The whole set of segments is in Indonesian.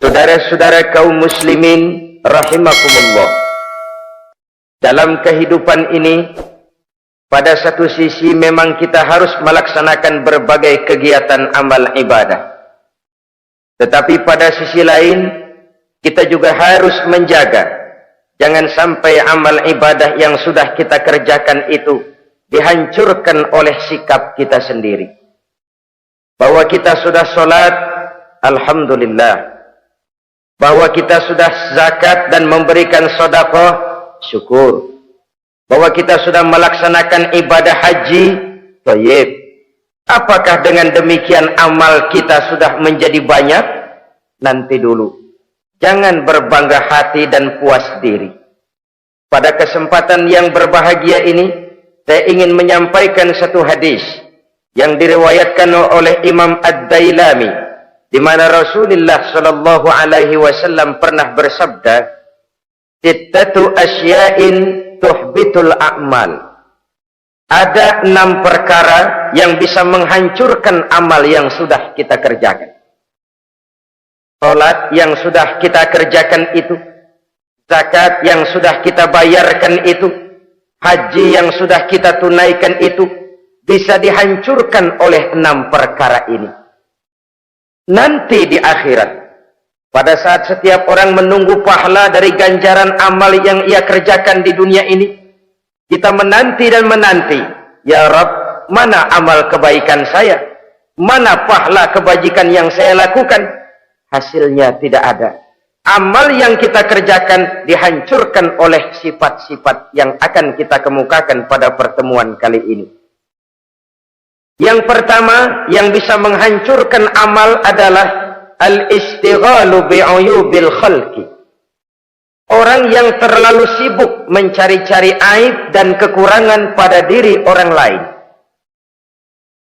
Saudara-saudara kaum muslimin rahimakumullah, dalam kehidupan ini pada satu sisi memang kita harus melaksanakan berbagai kegiatan amal ibadah, tetapi pada sisi lain kita juga harus menjaga jangan sampai amal ibadah yang sudah kita kerjakan itu dihancurkan oleh sikap kita sendiri. Bahwa kita sudah sholat, alhamdulillah. Bahwa kita sudah zakat dan memberikan sedekah, syukur. Bahwa kita sudah melaksanakan ibadah haji, thayyib. Apakah dengan demikian amal kita sudah menjadi banyak? Nanti dulu. Jangan berbangga hati dan puas diri. Pada kesempatan yang berbahagia ini, saya ingin menyampaikan satu hadis yang diriwayatkan oleh Imam Ad-Dailami, di mana Rasulullah sallallahu alaihi wasallam pernah bersabda, "Sittatu asya'in tuhbitul a'mal." Ada 6 perkara yang bisa menghancurkan amal yang sudah kita kerjakan. Salat yang sudah kita kerjakan itu, zakat yang sudah kita bayarkan itu, haji yang sudah kita tunaikan itu, bisa dihancurkan oleh 6 perkara ini. Nanti di akhirat, pada saat setiap orang menunggu pahala dari ganjaran amal yang ia kerjakan di dunia ini, kita menanti dan menanti, ya Rabb, mana amal kebaikan saya? Mana pahala kebajikan yang saya lakukan? Hasilnya tidak ada. Amal yang kita kerjakan dihancurkan oleh sifat-sifat yang akan kita kemukakan pada pertemuan kali ini. Yang pertama yang bisa menghancurkan amal adalah al-istighalu bi'uyubil khalqi. Orang yang terlalu sibuk mencari-cari aib dan kekurangan pada diri orang lain.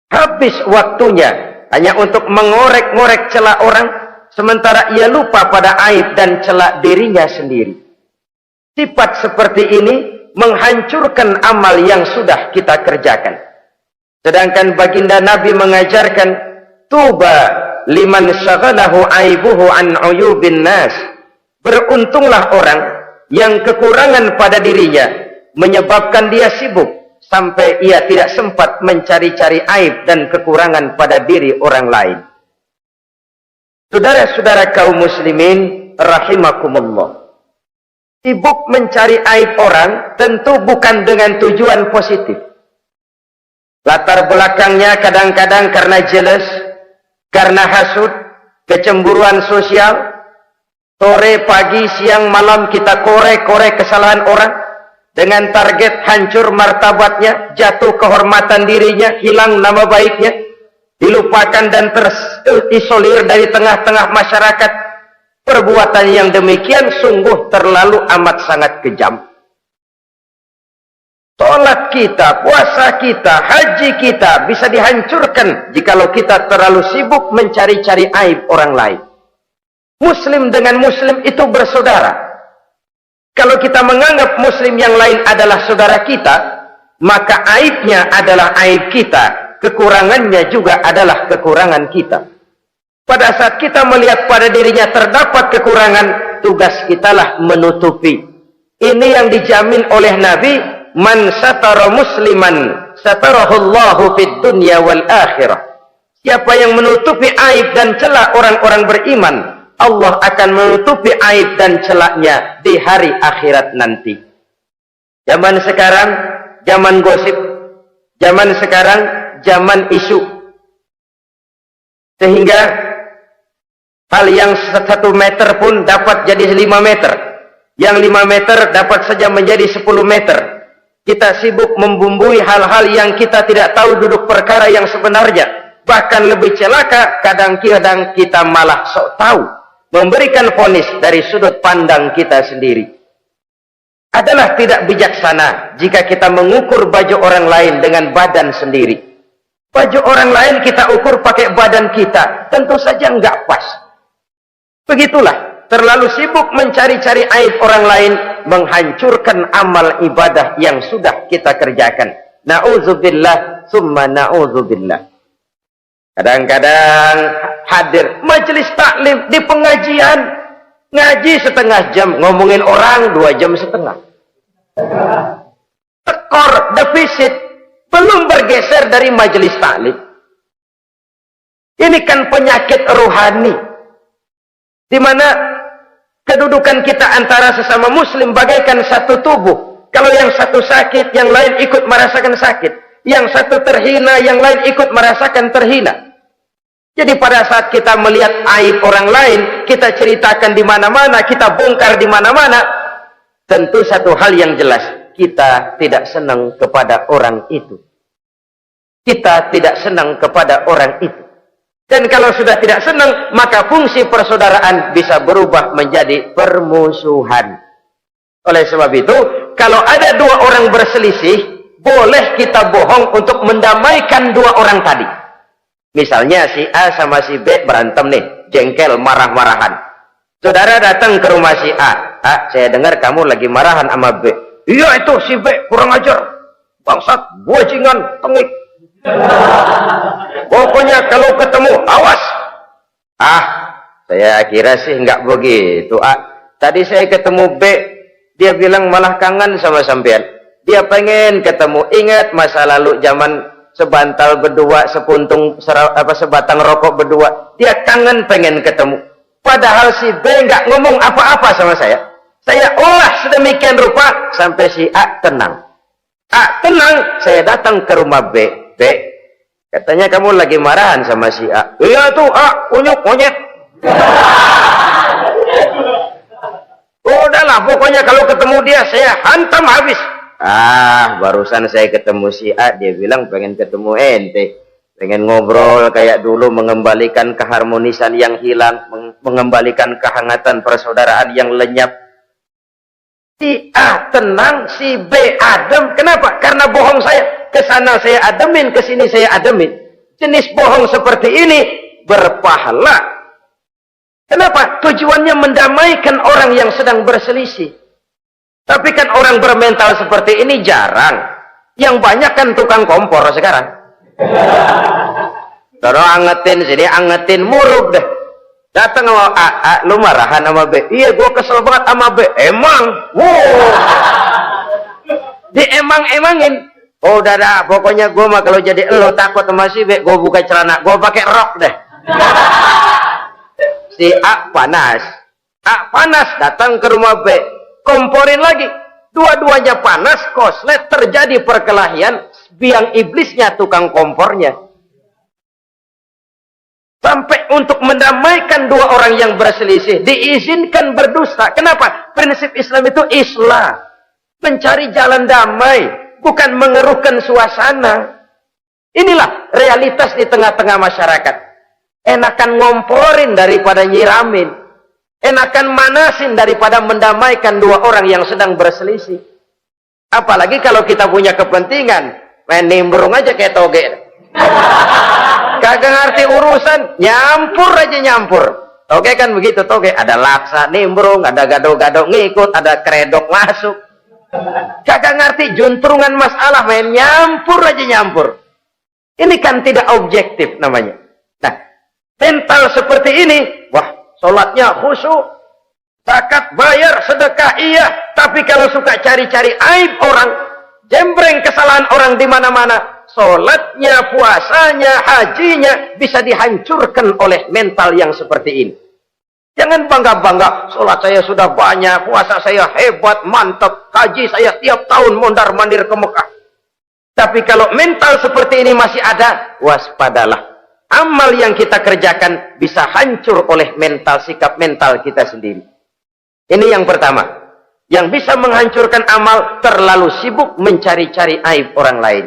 Habis waktunya hanya untuk mengorek-ngorek celah orang, sementara ia lupa pada aib dan celah dirinya sendiri. Sifat seperti ini menghancurkan amal yang sudah kita kerjakan. Sedangkan baginda Nabi mengajarkan, tuba liman syaghalahu aibuhu an uyubin nas. Beruntunglah orang yang kekurangan pada dirinya menyebabkan dia sibuk sampai ia tidak sempat mencari-cari aib dan kekurangan pada diri orang lain. Saudara-saudara kaum muslimin rahimakumullah, sibuk mencari aib orang tentu bukan dengan tujuan positif. Latar belakangnya kadang-kadang karena jealous, karena hasud, kecemburuan sosial. Sore, pagi, siang, malam kita korek-korek kesalahan orang dengan target hancur martabatnya, jatuh kehormatan dirinya, hilang nama baiknya, dilupakan dan terisolir dari tengah-tengah masyarakat. Perbuatan yang demikian sungguh terlalu amat sangat kejam. Salat kita, puasa kita, haji kita bisa dihancurkan jikalau kita terlalu sibuk mencari-cari aib orang lain. Muslim dengan muslim itu bersaudara. Kalau kita menganggap muslim yang lain adalah saudara kita, maka aibnya adalah aib kita, kekurangannya juga adalah kekurangan kita. Pada saat kita melihat pada dirinya terdapat kekurangan, tugas kitalah menutupi. Ini yang dijamin oleh Nabi, man satara musliman satarahullahu fid dunya wal akhirah. Siapa yang menutupi aib dan celah orang-orang beriman, Allah akan menutupi aib dan celaknya di hari akhirat nanti. Zaman sekarang zaman gosip, zaman sekarang zaman isu, sehingga hal yang 1 meter pun dapat jadi 5 meter, yang 5 meter dapat saja menjadi 10 meter. Kita sibuk membumbui hal-hal yang kita tidak tahu duduk perkara yang sebenarnya. Bahkan lebih celaka, kadang-kadang kita malah sok tahu, memberikan vonis dari sudut pandang kita sendiri. Adalah tidak bijaksana jika kita mengukur baju orang lain dengan badan sendiri. Baju orang lain kita ukur pakai badan kita, tentu saja enggak pas. Begitulah, terlalu sibuk mencari-cari aib orang lain menghancurkan amal ibadah yang sudah kita kerjakan. Na'udzubillah, summa na'udzubillah. Kadang-kadang hadir majelis taklim di pengajian, ngaji setengah jam, ngomongin orang 2,5 jam. Tekor, defisit, belum bergeser dari majelis taklim. Ini kan penyakit rohani, di mana kedudukan kita antara sesama muslim bagaikan satu tubuh. Kalau yang satu sakit, yang lain ikut merasakan sakit. Yang satu terhina, yang lain ikut merasakan terhina. Jadi pada saat kita melihat aib orang lain, kita ceritakan di mana-mana, kita bongkar di mana-mana, tentu satu hal yang jelas, kita tidak senang kepada orang itu. Kita tidak senang kepada orang itu. Dan kalau sudah tidak senang, maka fungsi persaudaraan bisa berubah menjadi permusuhan. Oleh sebab itu, kalau ada dua orang berselisih, boleh kita bohong untuk mendamaikan dua orang tadi. Misalnya si A sama si B berantem nih, jengkel, marah-marahan. Saudara datang ke rumah si A. A, saya dengar kamu lagi marahan sama B. Iya itu si B, kurang ajar. Bangsat, bajingan, tengik. Pokoknya kalau ketemu, awas. Ah, saya kira sih nggak begitu. A, tadi saya ketemu B, dia bilang malah kangen sama sampean. Dia pengen ketemu. Ingat masa lalu zaman sebantal berdua, sebatang rokok berdua. Dia kangen pengen ketemu. Padahal si B nggak ngomong apa-apa sama saya. Saya olah sedemikian rupa sampai si A tenang. A tenang, saya datang ke rumah B. B, katanya kamu lagi marahan sama si A. Iya tuh A, unyuk monyet. Udahlah, pokoknya kalau ketemu dia saya hantam habis. Ah, barusan saya ketemu si A, dia bilang pengen ketemu ente, pengen ngobrol kayak dulu, mengembalikan keharmonisan yang hilang, mengembalikan kehangatan persaudaraan yang lenyap. Si A tenang, si B adem. Kenapa? Karena bohong saya. Kesana saya ademin, kesini saya ademin. Jenis bohong seperti ini berpahala. Kenapa? Tujuannya mendamaikan orang yang sedang berselisih. Tapi kan orang bermental seperti ini jarang. Yang banyak kan tukang kompor sekarang. Terus angetin sini, angetin muruk deh. Datang sama A, lu marahan sama B. Iya, gua kesel banget sama B. Emang? Wow. Diemang-emangin. Oh, udah dah, pokoknya gua mah kalau jadi elo takut sama si B, gua buka celana, gua pakai rok deh. Si A panas. A panas, datang ke rumah B. Komporin lagi. Dua-duanya panas, koslet, terjadi perkelahian. Biang iblisnya tukang kompornya. Sampai untuk mendamaikan dua orang yang berselisih, diizinkan berdusta. Kenapa? Prinsip Islam itu islah. Mencari jalan damai, bukan mengeruhkan suasana. Inilah realitas di tengah-tengah masyarakat. Enakan ngomporin daripada nyiramin. Enakan manasin daripada mendamaikan dua orang yang sedang berselisih. Apalagi kalau kita punya kepentingan, main nimbrung aja kayak toge. Kagak ngerti urusan, nyampur aja nyampur. Toge kan begitu, toge ada laksa nimbrung, ada gado-gado ngikut, ada kredok masuk. Kagak ngerti juntrungan masalah, main nyampur aja nyampur. Ini kan tidak objektif namanya. Nah, mental seperti ini, wah, sholatnya khusyuk, zakat bayar, sedekah iya, tapi kalau suka cari-cari aib orang, jembreng kesalahan orang di mana-mana, sholatnya, puasanya, hajinya bisa dihancurkan oleh mental yang seperti ini. Jangan bangga-bangga, sholat saya sudah banyak, puasa saya hebat, mantap, haji saya tiap tahun mondar-mandir ke Mekah. Tapi kalau mental seperti ini masih ada, waspadalah. Amal yang kita kerjakan bisa hancur oleh mental, sikap mental kita sendiri. Ini yang pertama. Yang bisa menghancurkan amal, terlalu sibuk mencari-cari aib orang lain.